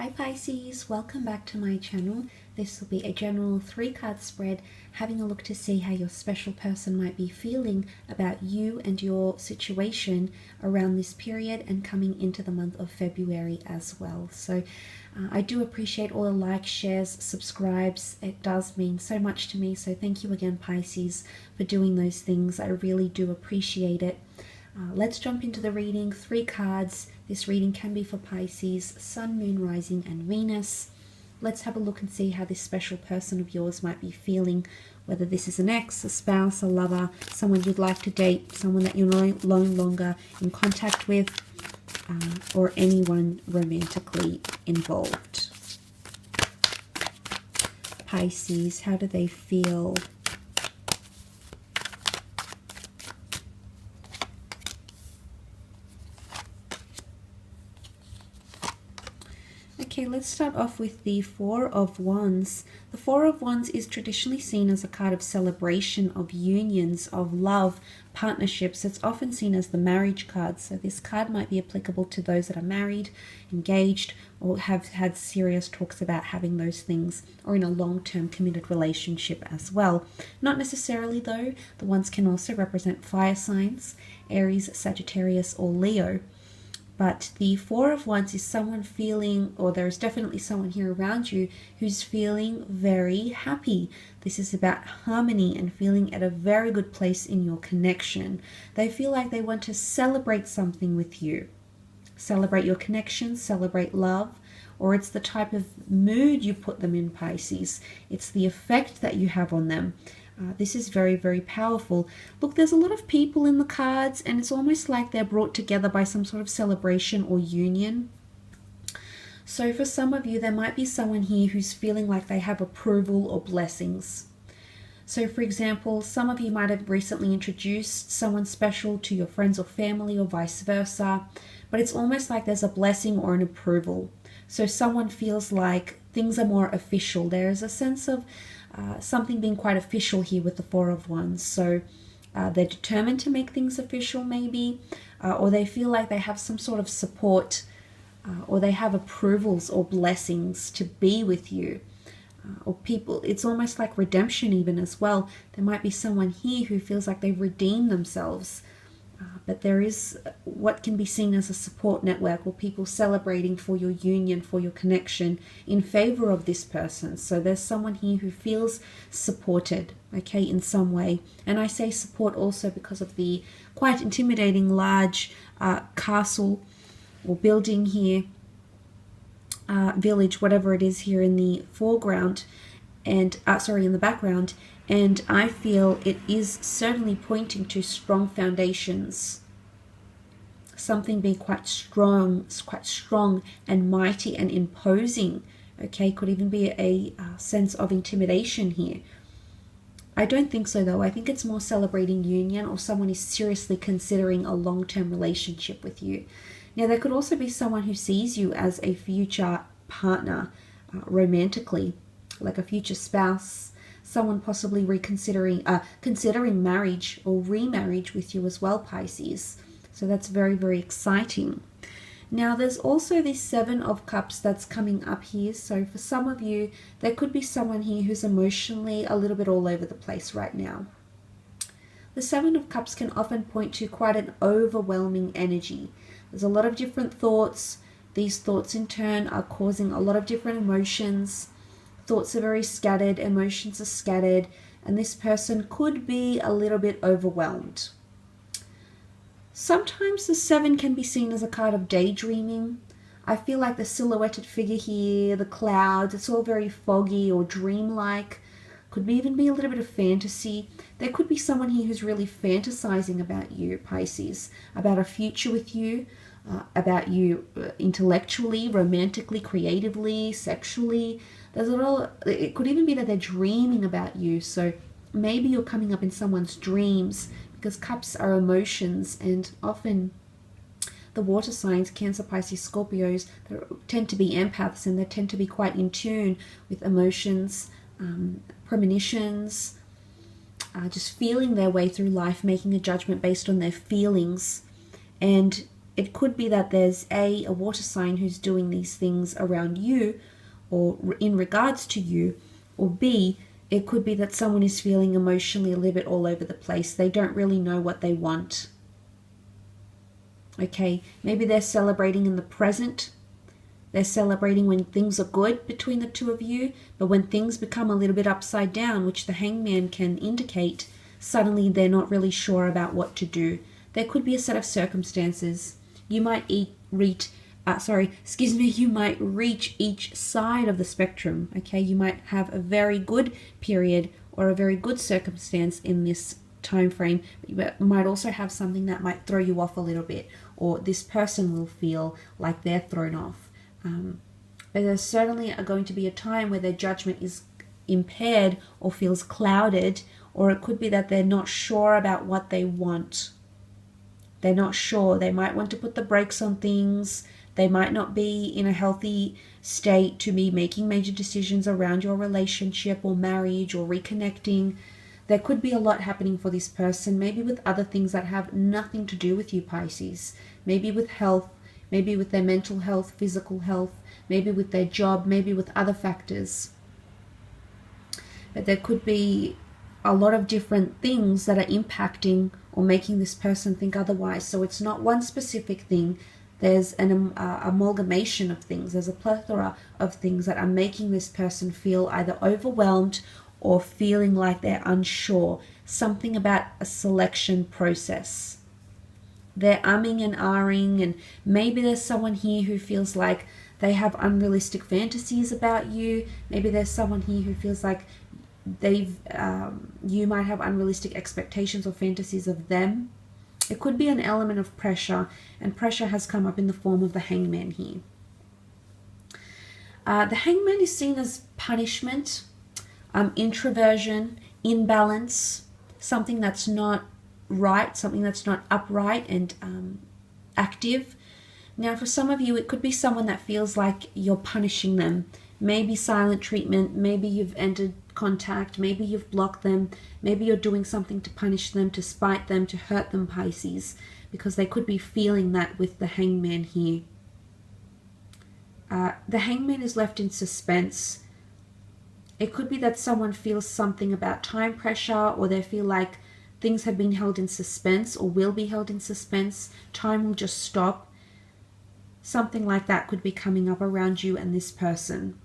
Hi Pisces, welcome back to my channel. This will be a general 3-card spread, having a look to see how your special person might be feeling about you and your situation around this period and coming into the month of February as well. So I do appreciate all the likes, shares, subscribes. It does mean so much to me. So thank you again, Pisces, for doing those things. I really do appreciate it. Let's jump into the reading. 3 cards. This reading can be for Pisces, Sun, Moon, Rising, and Venus. Let's have a look and see how this special person of yours might be feeling, whether this is an ex, a spouse, a lover, someone you'd like to date, someone that you're no longer in contact with, or anyone romantically involved. Pisces, how do they feel? Okay, let's start off with the 4 of Wands. The 4 of Wands is traditionally seen as a card of celebration, of unions, of love, partnerships. It's often seen as the marriage card. So this card might be applicable to those that are married, engaged, or have had serious talks about having those things, or in a long-term committed relationship as well. Not necessarily though. The Wands can also represent fire signs, Aries, Sagittarius, or Leo. But the 4 of Wands is someone feeling, or there's definitely someone here around you who's feeling very happy. This is about harmony and feeling at a very good place in your connection. They feel like they want to celebrate something with you. Celebrate your connection, celebrate love, or it's the type of mood you put them in, Pisces. It's the effect that you have on them. This is very, very powerful. Look, there's a lot of people in the cards, and it's almost like they're brought together by some sort of celebration or union. So for some of you, there might be someone here who's feeling like they have approval or blessings. So for example, some of you might have recently introduced someone special to your friends or family, or vice versa, but it's almost like there's a blessing or an approval. So someone feels like things are more official. There is a sense of something being quite official here with the 4 of Wands. So they're determined to make things official maybe, or they feel like they have some sort of support, or they have approvals or blessings to be with you. Or people, it's almost like redemption even as well. There might be someone here who feels like they've redeemed themselves. But there is what can be seen as a support network, or people celebrating for your union, for your connection in favor of this person. So there's someone here who feels supported, okay, in some way. And I say support also because of the quite intimidating large castle or building here, village, whatever it is here in the foreground, and in the background. And I feel it is certainly pointing to strong foundations. Something being quite strong and mighty and imposing. Okay, could even be a sense of intimidation here. I don't think so though. I think it's more celebrating union, or someone is seriously considering a long-term relationship with you. Now there could also be someone who sees you as a future partner romantically, like a future spouse. Someone possibly considering marriage or remarriage with you as well, Pisces. So that's very, very exciting. Now there's also this 7 of Cups that's coming up here. So for some of you, there could be someone here who's emotionally a little bit all over the place right now. The 7 of Cups can often point to quite an overwhelming energy. There's a lot of different thoughts. These thoughts in turn are causing a lot of different emotions. Thoughts are very scattered, emotions are scattered, and this person could be a little bit overwhelmed. Sometimes the 7 can be seen as a card of daydreaming. I feel like the silhouetted figure here, the clouds, it's all very foggy or dreamlike. Could even be a little bit of fantasy. There could be someone here who's really fantasizing about you, Pisces, about a future with you, about you intellectually, romantically, creatively, sexually. There's a lot. It could even be that they're dreaming about you. So maybe you're coming up in someone's dreams, because cups are emotions, and often the water signs, Cancer, Pisces, Scorpios, they tend to be empaths, and they tend to be quite in tune with emotions, premonitions, just feeling their way through life, making a judgment based on their feelings. And it could be that there's a water sign who's doing these things around you or in regards to you, or B, it could be that someone is feeling emotionally a little bit all over the place. They don't really know what they want. Okay, maybe they're celebrating in the present. They're celebrating when things are good between the two of you, but when things become a little bit upside down, which the Hangman can indicate, suddenly they're not really sure about what to do. There could be a set of circumstances. You might reach each side of the spectrum. Okay, you might have a very good period or a very good circumstance in this time frame, but you might also have something that might throw you off a little bit, or this person will feel like they're thrown off. But there's certainly going to be a time where their judgment is impaired or feels clouded, or it could be that they're not sure about what they want. They're not sure. They might want to put the brakes on things. They might not be in a healthy state to be making major decisions around your relationship or marriage or reconnecting. There could be a lot happening for this person, maybe with other things that have nothing to do with you, Pisces. Maybe with health, maybe with their mental health, physical health, maybe with their job, maybe with other factors. But there could be a lot of different things that are impacting or making this person think otherwise. So it's not one specific thing. There's an amalgamation of things. There's a plethora of things that are making this person feel either overwhelmed or feeling like they're unsure. Something about a selection process. They're umming and ahhing, and maybe there's someone here who feels like they have unrealistic fantasies about you. Maybe there's someone here who feels like you might have unrealistic expectations or fantasies of them. It could be an element of pressure, and pressure has come up in the form of the Hangman here. The Hangman is seen as punishment, introversion, imbalance, something that's not right, something that's not upright and active. Now, for some of you, it could be someone that feels like you're punishing them. Maybe silent treatment, maybe you've entered contact, maybe you've blocked them, maybe you're doing something to punish them, to spite them, to hurt them, Pisces, because they could be feeling that with the Hangman here. The Hangman is left in suspense. It could be that someone feels something about time pressure, or they feel like things have been held in suspense or will be held in suspense. Time will just stop. Something like that could be coming up around you and this person.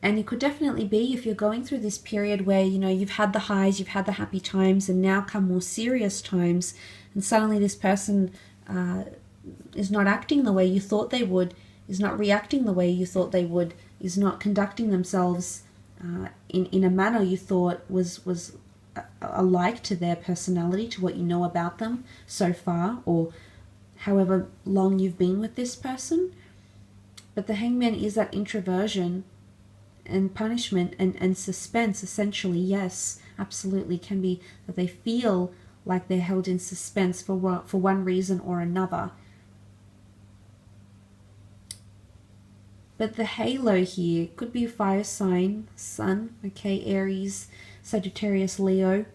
And it could definitely be, if you're going through this period where, you know, you've had the highs, you've had the happy times, and now come more serious times, and suddenly this person is not acting the way you thought they would, is not reacting the way you thought they would, is not conducting themselves in a manner you thought was alike to their personality, to what you know about them so far, or however long you've been with this person. But the Hangman is that introversion and punishment and suspense, essentially. Yes, absolutely, can be that they feel like they're held in suspense for one reason or another. But the halo here could be a fire sign, Sun, okay, Aries, Sagittarius, Leo.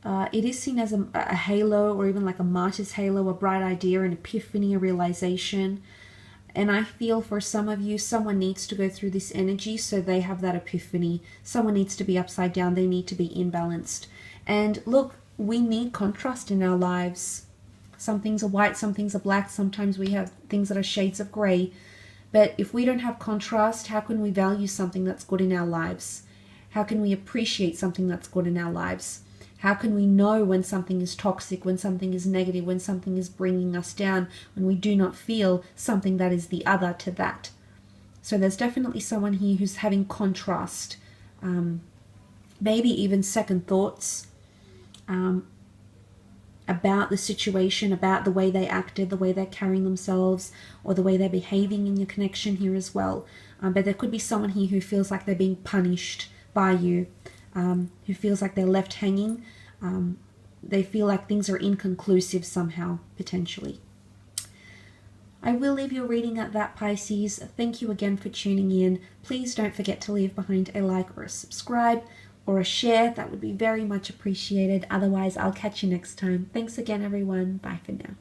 It is seen as a halo, or even like a martyr's halo, a bright idea, an epiphany, a realization. And I feel for some of you, someone needs to go through this energy so they have that epiphany. Someone needs to be upside down. They need to be imbalanced. And look, we need contrast in our lives. Some things are white, some things are black. Sometimes we have things that are shades of gray. But if we don't have contrast, how can we value something that's good in our lives? How can we appreciate something that's good in our lives? How can we know when something is toxic, when something is negative, when something is bringing us down, when we do not feel something that is the other to that? So there's definitely someone here who's having contrast, maybe even second thoughts about the situation, about the way they acted, the way they're carrying themselves, or the way they're behaving in your connection here as well. But there could be someone here who feels like they're being punished by you, who feels like they're left hanging. They feel like things are inconclusive somehow, potentially. I will leave your reading at that, Pisces. Thank you again for tuning in. Please don't forget to leave behind a like or a subscribe. or a share, that would be very much appreciated. Otherwise, I'll catch you next time. Thanks again, everyone. Bye for now.